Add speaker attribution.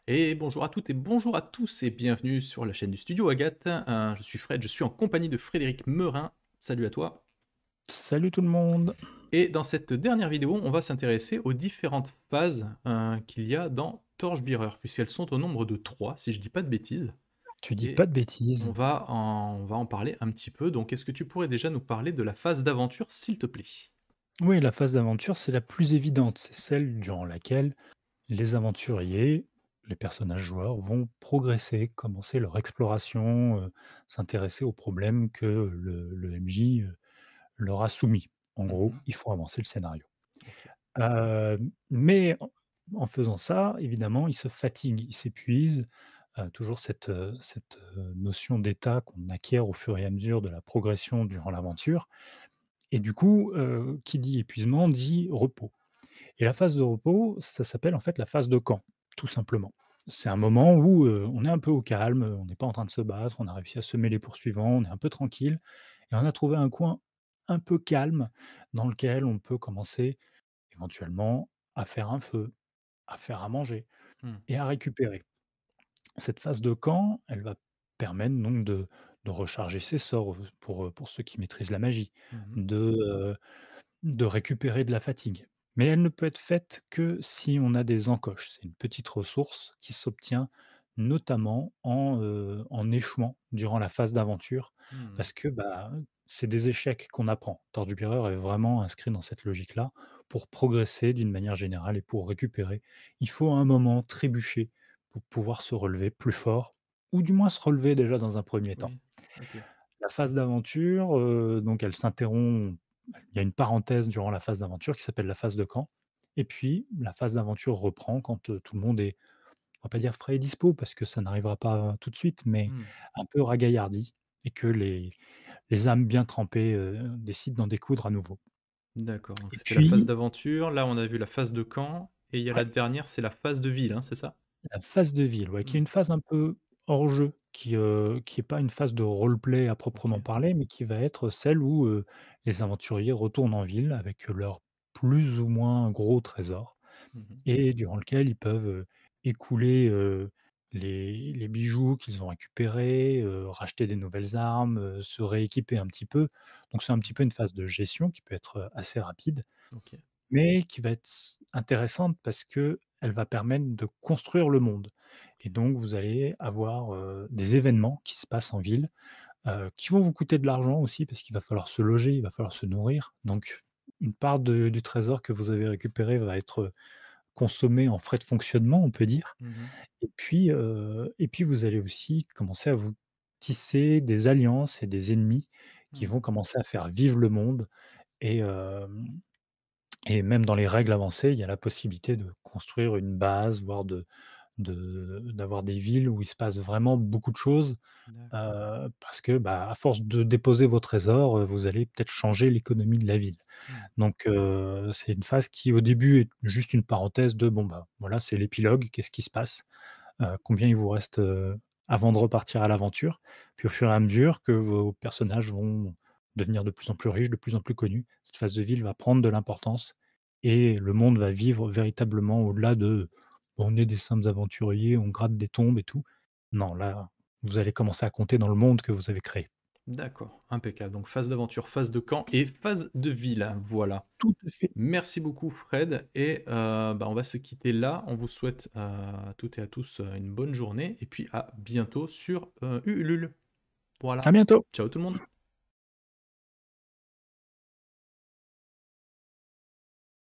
Speaker 1: Et bonjour à toutes et bonjour à tous et bienvenue sur la chaîne du Studio Agathe. Je suis Fred, je suis en compagnie de Frédéric Meurin. Salut à toi.
Speaker 2: Salut tout le monde.
Speaker 1: Et dans cette dernière vidéo, on va s'intéresser aux différentes phases qu'il y a dans Torchbearer, puisqu'elles sont au nombre de 3, si je dis pas de bêtises.
Speaker 2: Tu dis pas
Speaker 1: Et
Speaker 2: de bêtises.
Speaker 1: on va en parler un petit peu. Donc, est-ce que tu pourrais déjà nous parler de la phase d'aventure, s'il te plaît?
Speaker 2: Oui, la phase d'aventure, c'est la plus évidente. C'est celle durant laquelle les aventuriers, les personnages joueurs, vont progresser, commencer leur exploration, s'intéresser aux problèmes que le MJ leur a soumis. En gros,
Speaker 1: Mhm.
Speaker 2: il faut avancer le scénario.
Speaker 1: Ok.
Speaker 2: Mais en faisant ça, évidemment, ils se fatiguent, ils s'épuisent. Toujours cette notion d'état qu'on acquiert au fur et à mesure de la progression durant l'aventure. Et du coup, qui dit épuisement dit repos. Et la phase de repos, ça s'appelle en fait la phase de camp, tout simplement. C'est un moment où, on est un peu au calme, on n'est pas en train de se battre, on a réussi à semer les poursuivants, on est un peu tranquille et on a trouvé un coin un peu calme dans lequel on peut commencer éventuellement à faire un feu, à faire à manger
Speaker 1: Hmm.
Speaker 2: et à récupérer. Cette phase de camp, elle va permettre donc de recharger ses sorts, pour ceux qui maîtrisent la magie,
Speaker 1: Mhm.
Speaker 2: de, de récupérer de la fatigue. Mais elle ne peut être faite que si on a des encoches. C'est une petite ressource qui s'obtient notamment en échouant durant la phase d'aventure
Speaker 1: Hmm.
Speaker 2: parce que, c'est des échecs qu'on apprend. Tortue est vraiment inscrit dans cette logique-là. Pour progresser d'une manière générale et pour récupérer, il faut à un moment trébucher pour pouvoir se relever plus fort ou du moins se relever déjà dans un premier temps.
Speaker 1: Oui. Ok.
Speaker 2: La phase d'aventure, donc elle s'interrompt, il y a une parenthèse durant la phase d'aventure qui s'appelle la phase de camp et puis la phase d'aventure reprend quand, tout le monde est, on va pas dire frais et dispo parce que ça n'arrivera pas tout de suite, mais
Speaker 1: Hmm.
Speaker 2: un peu ragaillardi et que les âmes bien trempées, décident d'en découdre à nouveau.
Speaker 1: D'accord, donc
Speaker 2: Et
Speaker 1: c'était la phase
Speaker 2: puis
Speaker 1: d'aventure. Là, on a vu la phase de camp et il y a la
Speaker 2: ouais,
Speaker 1: dernière, c'est la phase de ville, hein, c'est ça?
Speaker 2: la phase de ville, ouais, qui est
Speaker 1: Mmh.
Speaker 2: une phase un peu hors jeu, qui est pas une phase de roleplay à proprement
Speaker 1: OK.
Speaker 2: parler, mais qui va être celle où, les aventuriers retournent en ville avec leurs plus ou moins gros trésors
Speaker 1: Mmh.
Speaker 2: et durant lequel ils peuvent, écouler, les bijoux qu'ils ont récupérés, racheter des nouvelles armes, se rééquiper un petit peu. Donc c'est un petit peu une phase de gestion qui peut être, assez rapide
Speaker 1: OK.
Speaker 2: mais qui va être intéressante parce qu'elle va permettre de construire le monde et donc vous allez avoir, des événements qui se passent en ville, qui vont vous coûter de l'argent aussi parce qu'il va falloir se loger, il va falloir se nourrir donc une part de du trésor que vous avez récupéré va être, consommée en frais de fonctionnement, on peut dire
Speaker 1: Mmh.
Speaker 2: et puis vous allez aussi commencer à vous tisser des alliances et des ennemis qui
Speaker 1: Mmh.
Speaker 2: vont commencer à faire vivre le monde et et même dans les règles avancées, il y a la possibilité de construire une base, voire d'avoir des villes où il se passe vraiment beaucoup de choses,
Speaker 1: D'accord.
Speaker 2: parce que, à force de déposer vos trésors, vous allez peut-être changer l'économie de la ville.
Speaker 1: Mmh.
Speaker 2: Donc c'est une phase qui, au début, est juste une parenthèse de: «Bon, voilà, c'est l'épilogue, qu'est-ce qui se passe? Combien il vous reste, avant de repartir à l'aventure?» Puis au fur et à mesure que vos personnages vont devenir de plus en plus riches, de plus en plus connus, cette phase de ville va prendre de l'importance et le monde va vivre véritablement au-delà de: «On est des simples aventuriers, on gratte des tombes et tout». Non, là, vous allez commencer à compter dans le monde que vous avez créé.
Speaker 1: D'accord, impeccable. Donc phase d'aventure, phase de camp et phase de ville, voilà.
Speaker 2: Tout à fait.
Speaker 1: Merci beaucoup Fred et on va se quitter là. On vous souhaite, à toutes et à tous, une bonne journée et puis à bientôt sur, Ulule.
Speaker 2: À
Speaker 1: Voilà.
Speaker 2: bientôt.
Speaker 1: Ciao tout le monde.